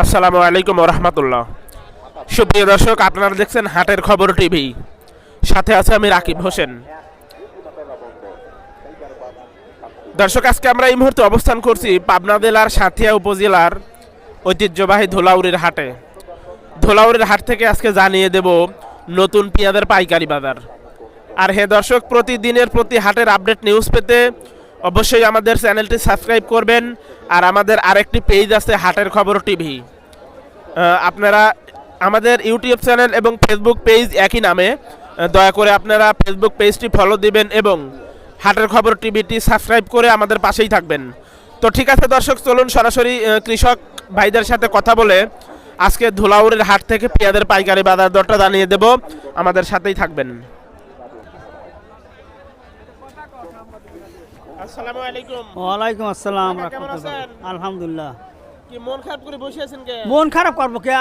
আসসালামু আলাইকুম রহমতুল্লাহ। সুপ্রিয় দর্শক, আপনারা দেখছেন হাটের খবর টিভি, সাথে আছে আমি রাকিব হোসেন। দর্শক, আজকে আমরা এই মুহূর্তে অবস্থান করছি পাবনা জেলার সাঁথিয়া উপজেলার ঐতিহ্যবাহী ধোলাউড়ির হাটে। ধোলাউড়ির হাট থেকে আজকে জানিয়ে দেব নতুন পেঁয়াজের পাইকারি বাজার। আর হে দর্শক, প্রতিদিনের প্রতি হাটের আপডেট নিউজ পেতে অবশ্যই আমাদের চ্যানেলটি সাবস্ক্রাইব করবেন। আর আমাদের আরেকটি পেজ আছে হাটের খবর টিভি। আপনারা আমাদের ইউটিউব চ্যানেল এবং ফেসবুক পেজ একই নামে, দয়া করে আপনারা ফেসবুক পেজটি ফলো দিবেন এবং হাটের খবর টিভিটি সাবস্ক্রাইব করে আমাদের পাশেই থাকবেন। তো ঠিক আছে দর্শক, চলুন সরাসরি কৃষক ভাইদের সাথে কথা বলে আজকে ধুলাউড়ির হাট থেকে পেঁয়াজের পাইকারি বাজার দরটা জানিয়ে দেব। আমাদের সাথেই থাকবেন। আসসালামু আলাইকুম। ওয়ালাইকুম আসসালাম। কেমন আছেন? আলহামদুলিল্লাহ। কি মন খারাপ করে বসে আছেন কে? মন খারাপ করবো কে?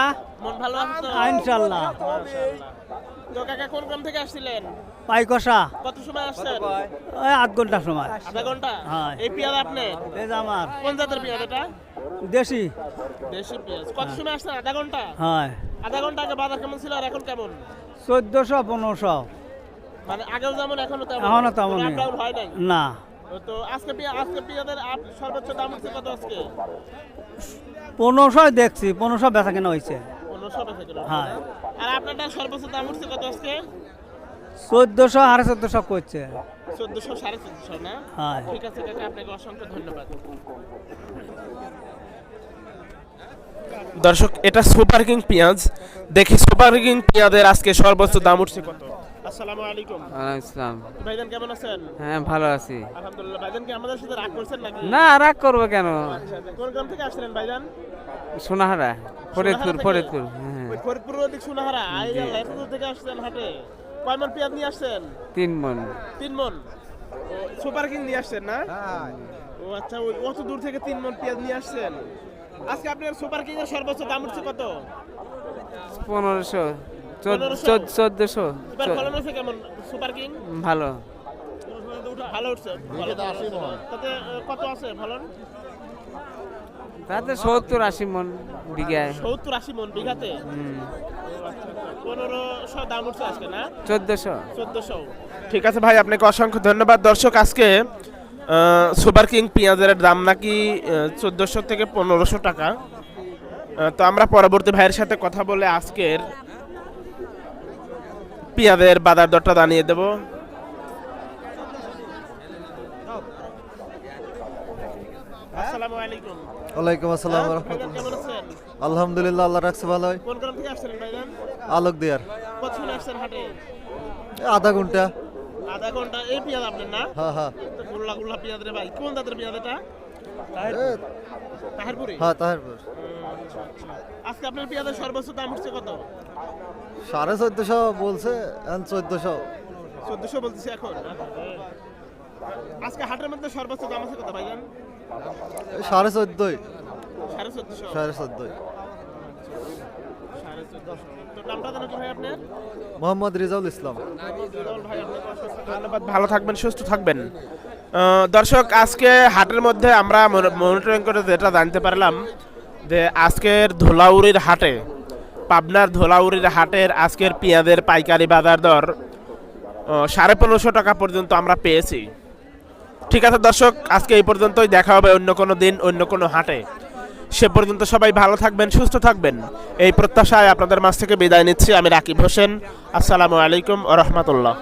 মন ভালো আছে তো? ইনশাল্লাহ। তো কাকা কোন গ্রাম থেকে আসছিলেন? পাইকষা কত সময় আসছেন? ওই 8 ঘন্টার সময়। আধা ঘন্টা? হ্যাঁ। এই পেঁয়াজ আপনি? এই যে আমার কোন জাতের পেঁয়াজ এটা? দেশি। দেশি পেঁয়াজ। কত সময় আসছেন? আধা ঘন্টা? হ্যাঁ, আধা ঘন্টা আগে বাজার কেমন ছিল আর এখন কেমন? 1400 1500। মানে আগেও যেমন এখনো তেমন? এখনো তেমন। আপ ডাউন হয় নাই? না, তো আজকে পেঁয়াজের সর্বোচ্চ দাম হচ্ছে কত আজকে? 1500 দেখছি, 1500 বেচা কেনা হয়েছে। 1500 বেচে কিলো। হ্যাঁ। আর আপনারটা সর্বোচ্চ দাম হচ্ছে কত আজকে? 1400 1450 করছে। 1400 1450 না? হ্যাঁ। ঠিক আছে কাকা, আপনাকে অসংখ্য ধন্যবাদ। দর্শক, এটা সুপার কিং পেঁয়াজ। দেখি সুপার কিং পেঁয়াজের আজকে সর্বোচ্চ দাম উঠছে কত। আসসালামু আলাইকুম। আসসালাম। ভাইজান কেমন আছেন? হ্যাঁ, ভালো আছি। আলহামদুলিল্লাহ। ভাইজান কি আমাদের সাথে রাগ করছেন নাকি? না, রাগ করবো কেন? আচ্ছা, কোন গ্রাম থেকে আসছিলেন ভাইজান? সোনাহারা, ফরিদপুর। সোনাহারা থেকে? ফরিদপুর, হ্যাঁ। ওই ফরিদপুরের ওদিক সোনাহারা। এই যে এত দূর থেকে আসছেন হাটে। কয় মণ পেঁয়াজ নিয়ে আসছেন? 3 মণ। 3 মণ। ও সুপার কিং নিয়ে আসছেন না? ও আচ্ছা, ওই অত দূর থেকে 3 মণ পেঁয়াজ নিয়ে আসছেন। আজকে আপনার সুপার কিং এর সর্বোচ্চ দাম উঠছে কত? 1500 1500? 1400। এবার ফলন হচ্ছে কেমন সুপার কিং? ভালো। ভালো উঠছে। তাতে কত আছে ফলন? তাতে 70-80 মণ বিঘায়। 70-80 মণ বিঘাতে? 1500 দাম উঠছে আজকে না? 1400। 1400। ঠিক আছে ভাই, আপনাকে অসংখ্য ধন্যবাদ। দর্শক, আজকে সুপার কিং পেঁয়াজের দাম নাকি 1400 থেকে 1500 টাকা। তো আমরা পরবর্তী ভাইয়ের সাথে কথা বলে আজকের পেঁয়াজের বাজার দরটা জানিয়ে দেব। আসসালামু আলাইকুম। ওয়ালাইকুম আসসালাম ভাইজান রহমতুল্লাহ। কেমন আছেন? আলহামদুলিল্লাহ, আল্লাহ রাখছে ভালোই। কোন গ্রাম থেকে আসছেন ভাইজান? আলোক দিয়ার কত সময় আসছেন হাটে? আধা ঘন্টা। আধা ঘন্টা। এই পেঁয়াজ আপনার না? হ্যাঁ হ্যাঁ তো গুল্লা গুল্লা পেঁয়াজ রে ভাই। কোন জাতের পেঁয়াজ এটা? তাহিরপুরি? হ্যাঁ তাহিরপুর। আজকে আপনার পেঁয়াজের সর্বোচ্চ দাম হচ্ছে কত? 1450 বলছে, এখন 1400। 1400 বলতেছি এখন। আজকে হাটের মধ্যে সর্বোচ্চ দাম আছে কত ভাইজান? 1450। 1450। 1450। তো নামটা জানো কি ভাই আপনার? মোহাম্মদ রিজাউল ইসলাম। ভাই, আপনাকে অসংখ্য ধন্যবাদ। ভালো থাকবেন, সুস্থ থাকবেন। দর্শক, আজকে হাটের মধ্যে আমরা মনিটরিং করে যেটা জানতে পারলাম যে আজকের ধোলাউড়ির হাটে, পাবনার ধোলাউড়ির হাটের আজকের পেঁয়াজের পাইকারি বাজার দর 1550 টাকা পর্যন্ত আমরা পেয়েছি। ঠিক আছে দর্শক, আজকে এই পর্যন্তই। দেখা হবে অন্য কোনো দিন অন্য কোনো হাটে। সে পর্যন্ত সবাই ভালো থাকবেন, সুস্থ থাকবেন, এই প্রত্যাশায় আপনাদের মাঝ থেকে বিদায় নিচ্ছি আমি রাকিব হোসেন। আসসালামু আলাইকুম ওয়া রাহমাতুল্লাহ।